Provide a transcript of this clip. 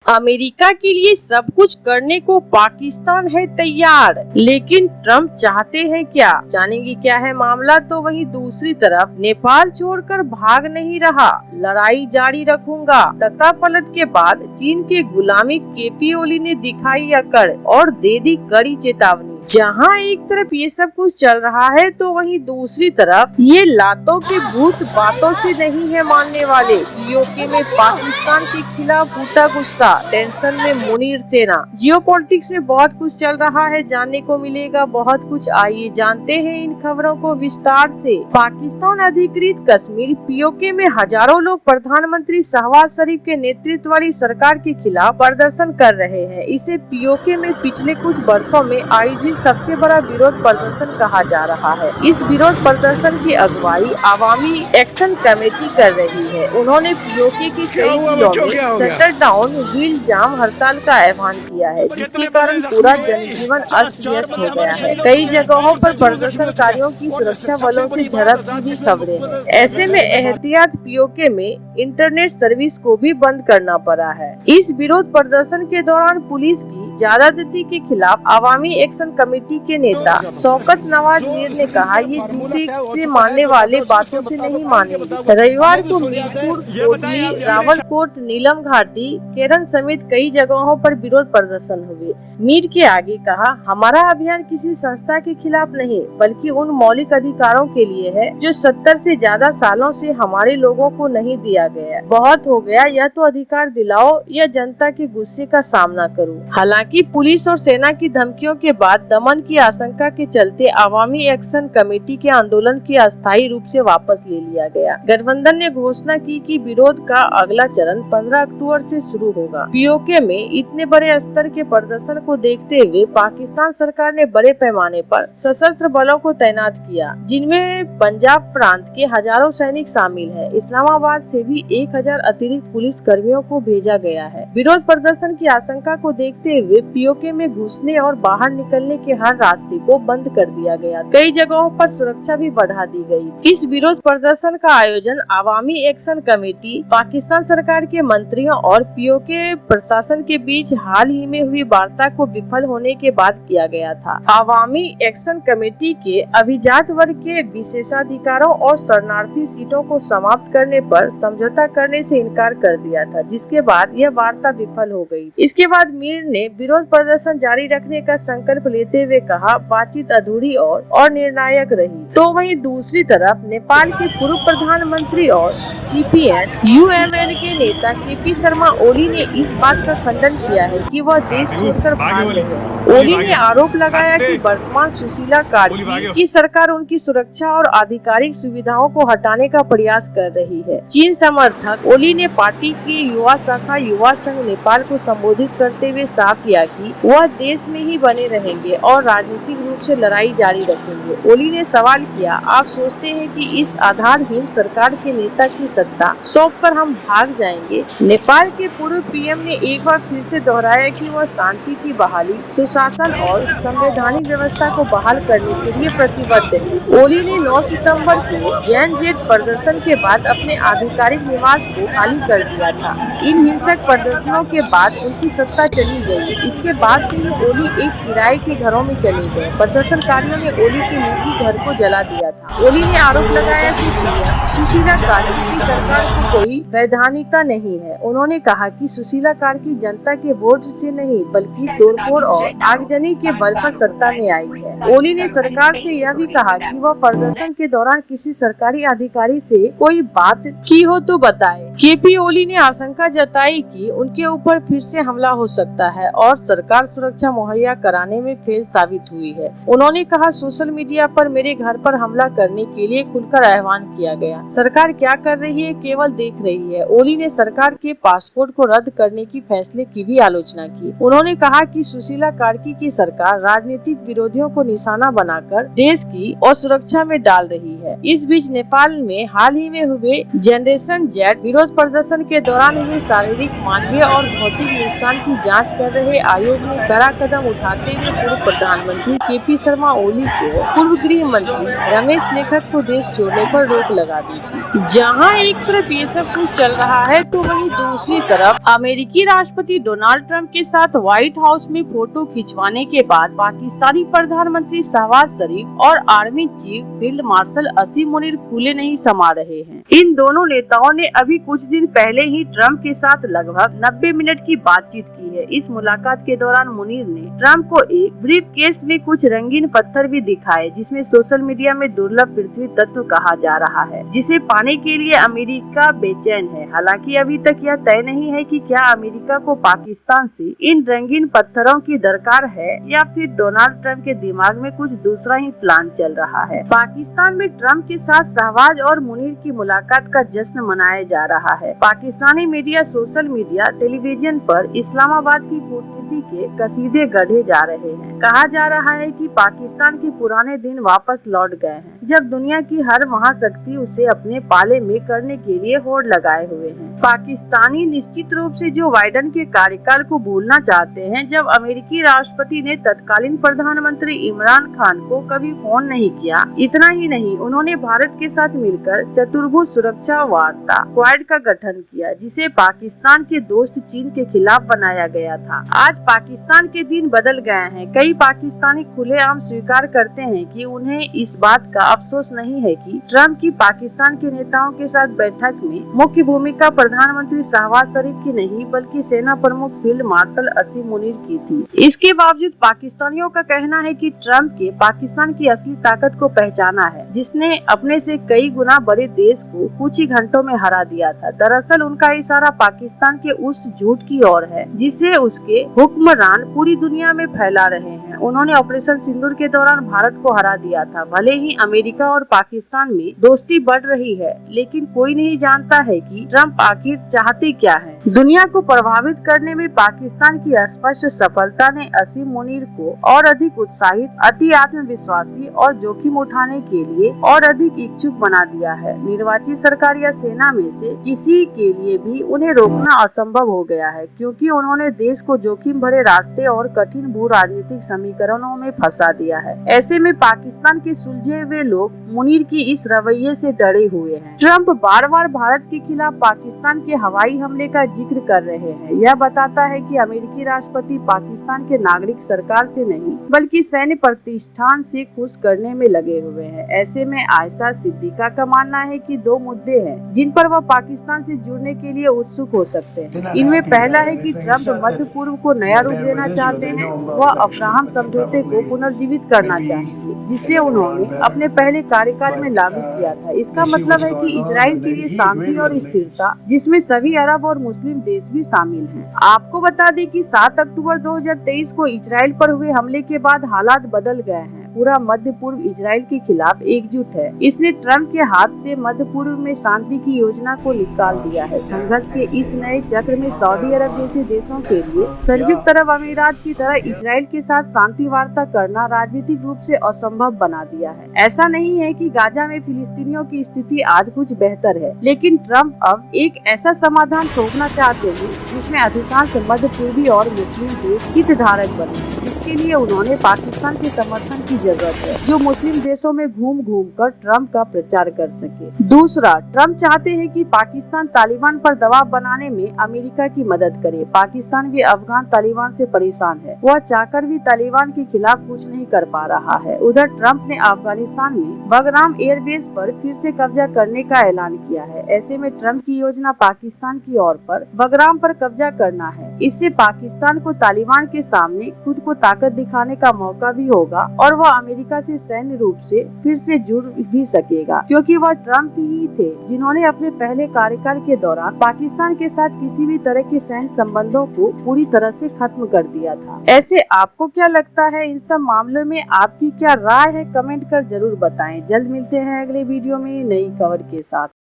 America के लिए सब कुछ करने को पाकिस्तान है तैयार, लेकिन ट्रम्प चाहते हैं क्या? जानेंगे क्या है मामला। तो वहीं दूसरी तरफ नेपाल छोड़कर भाग नहीं रहा, लड़ाई जारी रखूंगा। तख्तापलट के बाद चीन के गुलामी केपी ओली ने दिखाई अकड़ और दे दी कड़ी चेतावनी। जहां एक तरफ ये सब कुछ चल रहा है तो वहीं दूसरी तरफ ये लातों के भूत बातों से नहीं है मानने वाले। पीओके में पाकिस्तान के खिलाफ फूटा गुस्सा, टेंशन में मुनीर सेना। जियोपॉलिटिक्स में बहुत कुछ चल रहा है, जानने को मिलेगा बहुत कुछ। आइए जानते हैं इन खबरों को विस्तार से। पाकिस्तान अधिकृत कश्मीर पीओके में हजारों लोग प्रधानमंत्री शहबाज शरीफ के नेतृत्व वाली सरकार के खिलाफ प्रदर्शन कर रहे हैं। इसे पीओके में पिछले कुछ वर्षों में आयोजित सबसे बड़ा विरोध प्रदर्शन कहा जा रहा है। इस विरोध प्रदर्शन की अगुवाई अवामी एक्शन कमेटी कर रही है। उन्होंने पीओके के कई जिलों में शटर डाउन, व्हील जाम हड़ताल का आह्वान किया है, जिसके कारण पूरा जनजीवन अस्त व्यस्त हो गया है। कई जगहों पर प्रदर्शनकारियों की सुरक्षा बलों से झड़प की भी खबरें हैं। ऐसे में एहतियात पीओके में इंटरनेट सर्विस को भी बंद करना पड़ा है। इस विरोध प्रदर्शन के दौरान पुलिस की ज्यादती के खिलाफ अवामी एक्शन कमेटी के नेता शौकत नवाज मीर ने कहा, ये झूठे से मानने वाले बातों से नहीं मानेंगे। रविवार को मीरपुर, कोटली, रावलकोट, नीलम घाटी, केरन समेत कई जगहों पर विरोध प्रदर्शन हुए। मीर के आगे कहा, हमारा अभियान किसी संस्था के खिलाफ नहीं बल्कि उन मौलिक अधिकारों के लिए है जो 70 से ज्यादा सालों से हमारे लोगों को नहीं दिया गया। बहुत हो गया, या तो अधिकार दिलाओ या जनता के गुस्से का सामना करो। हालांकि पुलिस और सेना की धमकियों के बाद दमन की आशंका के चलते अवामी एक्शन कमेटी के आंदोलन की अस्थायी रूप से वापस ले लिया गया। गठबंधन ने घोषणा की कि विरोध का अगला चरण 15 अक्टूबर से शुरू होगा। पीओके में इतने बड़े स्तर के प्रदर्शन को देखते हुए पाकिस्तान सरकार ने बड़े पैमाने पर सशस्त्र बलों को तैनात किया, जिनमें पंजाब प्रांत के हजारों सैनिक शामिल हैं। इस्लामाबाद से भी 1000 अतिरिक्त पुलिस कर्मियों को भेजा गया है। विरोध प्रदर्शन की आशंका को देखते हुए पीओके में घुसने और बाहर निकलने के हर रास्ते को बंद कर दिया गया। कई जगहों पर सुरक्षा भी बढ़ा दी गई। इस विरोध प्रदर्शन का आयोजन अवामी एक्शन कमेटी, पाकिस्तान सरकार के मंत्रियों और पीओके प्रशासन के बीच हाल ही में हुई वार्ता को विफल होने के बाद किया गया था। अवामी एक्शन कमेटी के अभिजात वर्ग के विशेषाधिकारों और शरणार्थी सीटों को समाप्त करने पर समझौता करने से इनकार कर दिया था, जिसके बाद यह वार्ता विफल हो गई। इसके बाद मीर ने विरोध प्रदर्शन जारी रखने का संकल्प लेते हुए कहा, बातचीत अधूरी और निर्णायक रही। तो वहीं दूसरी तरफ नेपाल के पूर्व प्रधानमंत्री और सीपीएन यूएमएल के नेता केपी शर्मा ओली ने इस बात का खंडन किया है कि वह देश छोड़कर भाग रहे हैं। ओली ने आरोप लगाया कि वर्तमान सुशीला कार्की की सरकार उनकी सुरक्षा और आधिकारिक सुविधाओं को हटाने का प्रयास कर रही है। चीन समर्थक ओली ने पार्टी की युवा शाखा युवा संघ नेपाल को संबोधित करते हुए साफ किया कि वह देश में ही बने रहेंगे और राजनीतिक रूप से लड़ाई जारी रखेंगे। ओली ने सवाल किया, आप सोचते हैं कि इस आधारहीन सरकार के नेता की सत्ता सौंपकर हम भाग जाएंगे? नेपाल के पूर्व पीएम ने एक बार फिर से दोहराया कि वह शांति की बहाली, सुशासन और संवैधानिक व्यवस्था को बहाल करने के लिए प्रतिबद्ध है। ओली ने 9 सितंबर को जेएनजेड प्रदर्शन के बाद अपने आधिकारिक निवास को खाली कर दिया था। इन हिंसक प्रदर्शनों के बाद उनकी सत्ता चली गई। इसके बाद से ही ओली एक किराए के घरों में चले गए। प्रदर्शनकारियों ने ओली के निजी घर को जला दिया था। ओली ने आरोप लगाया कि पीएम सुशीला कार्की की सरकार को कोई वैधानिकता नहीं है। उन्होंने कहा कि सुशीला कार्की जनता के वोट से नहीं बल्कि तोड़फोड़ और आगजनी के बल पर सत्ता में आई है। ओली ने सरकार से यह भी कहा कि वह प्रदर्शन के दौरान किसी सरकारी अधिकारी से कोई बात की हो तो बताए। केपी ओली ने आशंका जताई कि उनके ऊपर फिर से हमला हो सकता है और सरकार सुरक्षा मुहैया कराने में फेल साबित हुई है। उन्होंने कहा, सोशल मीडिया पर मेरे घर पर हमला करने के लिए खुलकर आह्वान किया गया। सरकार क्या कर रही है, केवल देख रही है। ओली ने सरकार के पासपोर्ट को रद्द करने की फैसले की भी आलोचना की। उन्होंने कहा कि सुशीला कार्की की सरकार राजनीतिक विरोधियों को निशाना बनाकर देश की और सुरक्षा में डाल रही है। इस बीच नेपाल में हाल ही में हुए जनरेशन जेड विरोध प्रदर्शन के दौरान हुए शारीरिक, मानवीय और भौतिक नुकसान की जांच कर रहे आयोग ने कड़ा कदम उठाते हुए पूर्व प्रधानमंत्री केपी शर्मा ओली को पूर्व गृह मंत्री रमेश लेखक को देश छोड़ने पर रोक लगा दी थी। जहां एक तरफ ये सब कुछ चल रहा है तो वहीं दूसरी तरफ अमेरिकी राष्ट्रपति डोनाल्ड ट्रंप के साथ व्हाइट हाउस में फोटो खिंचवाने के बाद पाकिस्तानी प्रधानमंत्री शहबाज शरीफ और आर्मी चीफ फील्ड मार्शल असीम मुनीर खुले नहीं समा रहे हैं। इन दोनों नेताओं ने अभी कुछ दिन पहले ही ट्रंप के साथ लगभग 90 मिनट की बातचीत की है। इस मुलाकात के दौरान मुनीर ने ट्रंप को एक ब्रीफ केस में कुछ रंगीन पत्थर भी दिखाए, जिसमें सोशल मीडिया में दुर्लभ पृथ्वी तत्व कहा जा रहा है, जिसे पाने के लिए अमेरिका बेचैन है। हालांकि अभी तक यह तय नहीं है कि क्या अमेरिका को पाकिस्तान से इन रंगीन पत्थरों की दरकार है या फिर डोनाल्ड ट्रंप के दिमाग में कुछ दूसरा ही प्लान चल रहा है। पाकिस्तान में ट्रंप के साथ शहबाज और मुनीर की मुलाकात का जश्न मनाया जा रहा है। Pakistani media, social media, television पर इस्लामाबाद की कूटनीति के कसीदे गढ़े जा रहे हैं। कहा जा रहा है कि पाकिस्तान के पुराने दिन वापस लौट गए हैं, जब दुनिया की हर महाशक्ति उसे अपने पाले में करने के लिए होड़ लगाए हुए हैं। पाकिस्तानी निश्चित रूप से जो बाइडेन के कार्यकाल को भूलना चाहते हैं, जब अमेरिकी राष्ट्रपति ने तत्कालीन प्रधानमंत्री इमरान खान को कभी फोन नहीं किया। इतना ही नहीं, उन्होंने भारत के साथ मिलकर चतुर्भुज सुरक्षा वार्ता क्वाड का गठन किया, जिसे पाकिस्तान के दोस्त चीन के खिलाफ बनाया गया था। आज पाकिस्तान के दिन बदल गए हैं। कई पाकिस्तानी खुलेआम स्वीकार करते हैं कि उन्हें इस बात का अफसोस नहीं है कि ट्रंप की पाकिस्तान के नेताओं के साथ बैठक में मुख्य भूमिका प्रधानमंत्री शहबाज शरीफ की नहीं बल्कि सेना प्रमुख फील्ड मार्शल असीम मुनीर की थी। इसके बावजूद पाकिस्तानियों का कहना है कि ट्रंप के पाकिस्तान की असली ताकत को पहचाना है, जिसने अपने से कई गुना बड़े देश को कुछ ही घंटों में हरा दिया था। दरअसल उनका इशारा पाकिस्तान के उस झूठ की ओर है जिसे उसके हुक्मरान पूरी दुनिया में फैला रहे हैं। उन्होंने ऑपरेशन सिंदूर के दौरान भारत को हरा दिया था। भले ही अमेरिका और पाकिस्तान में दोस्ती बढ़ रही है, लेकिन कोई नहीं जानता है कि ट्रंप आखिर चाहते क्या है। दुनिया को प्रभावित करने में पाकिस्तान की स्पष्ट सफलता ने असीम मुनीर को और अधिक उत्साहित, अति आत्मविश्वासी और जोखिम उठाने के लिए और अधिक इच्छुक बना दिया है। निर्वाचित सरकार या सेना में से किसी के लिए भी उन्हें रोकना असंभव हो गया है, क्योंकि उन्होंने देश को जोखिम भरे रास्ते और कठिन भू राजनीतिक समीकरणों में फंसा दिया है। ऐसे में पाकिस्तान के सुलझे हुए लोग मुनीर की इस रवैये से डरे हुए हैं। ट्रंप बार बार भारत के खिलाफ पाकिस्तान के हवाई हमले का जिक्र कर रहे हैं। यह बताता है कि अमेरिकी राष्ट्रपति पाकिस्तान के नागरिक सरकार से नहीं बल्कि सैन्य प्रतिष्ठान से खुश करने में लगे हुए हैं। ऐसे में आयशा सिद्दीका का मानना है कि दो मुद्दे हैं जिन पर वह पाकिस्तान से जुड़ने के लिए उत्सुक हो सकते हैं। इनमें पहला है कि ट्रंप मध्य पूर्व को नया रूप देना चाहते हैं। वह अब्राहम समझौते को पुनर्जीवित करना चाहेंगे, जिसे उन्होंने अपने पहले कार्यकाल में लागू किया था। इसका मतलब है कि इजराइल के लिए शांति और स्थिरता, जिसमें सभी अरब और मुस्लिम देश भी शामिल हैं। आपको बता दें कि 7 अक्टूबर 2023 को इजराइल पर हुए हमले के बाद हालात बदल गए हैं। पूरा मध्य पूर्व इजराइल के खिलाफ एकजुट है। इसने ट्रंप के हाथ से मध्य पूर्व में शांति की योजना को निकाल दिया है। संघर्ष के इस नए चक्र में सऊदी अरब जैसे देशों के लिए संयुक्त अरब अमीरात की तरह इजराइल के साथ शांति वार्ता करना राजनीतिक रूप से असंभव बना दिया है। ऐसा नहीं है कि गाजा में फिलिस्तीनियों की स्थिति आज कुछ बेहतर है, लेकिन ट्रंप अब एक ऐसा समाधान थोपना चाहते हैं जिसमें अधिकांश मध्य पूर्वी और मुस्लिम देश हितधारक बने। इसके लिए उन्होंने पाकिस्तान के समर्थन की जरूरत है, जो मुस्लिम देशों में घूम घूम कर ट्रंप का प्रचार कर सके। दूसरा, ट्रंप चाहते हैं कि पाकिस्तान तालिबान पर दबाव बनाने में अमेरिका की मदद करे। पाकिस्तान भी अफगान तालिबान से परेशान है। वह चाहकर भी तालिबान के खिलाफ कुछ नहीं कर पा रहा है। उधर ट्रंप ने अफगानिस्तान में बगराम एयरबेस पर फिर से कब्जा करने का ऐलान किया है। ऐसे में ट्रंप की योजना पाकिस्तान की ओर पर बगराम पर कब्जा करना है। इससे पाकिस्तान को तालिबान के सामने खुद को ताकत दिखाने का मौका भी होगा और वह अमेरिका से सैन्य रूप से फिर से जुड़ भी सकेगा, क्योंकि वह ट्रंप ही थे जिन्होंने अपने पहले कार्यकाल के दौरान पाकिस्तान के साथ किसी भी तरह के सैन्य संबंधों को पूरी तरह से खत्म कर दिया था। ऐसे आपको क्या लगता है इन सब मामलों में? आपकी क्या राय है? कमेंट कर जरूर बताएं। जल्द मिलते हैं अगले वीडियो में नई खबर के साथ।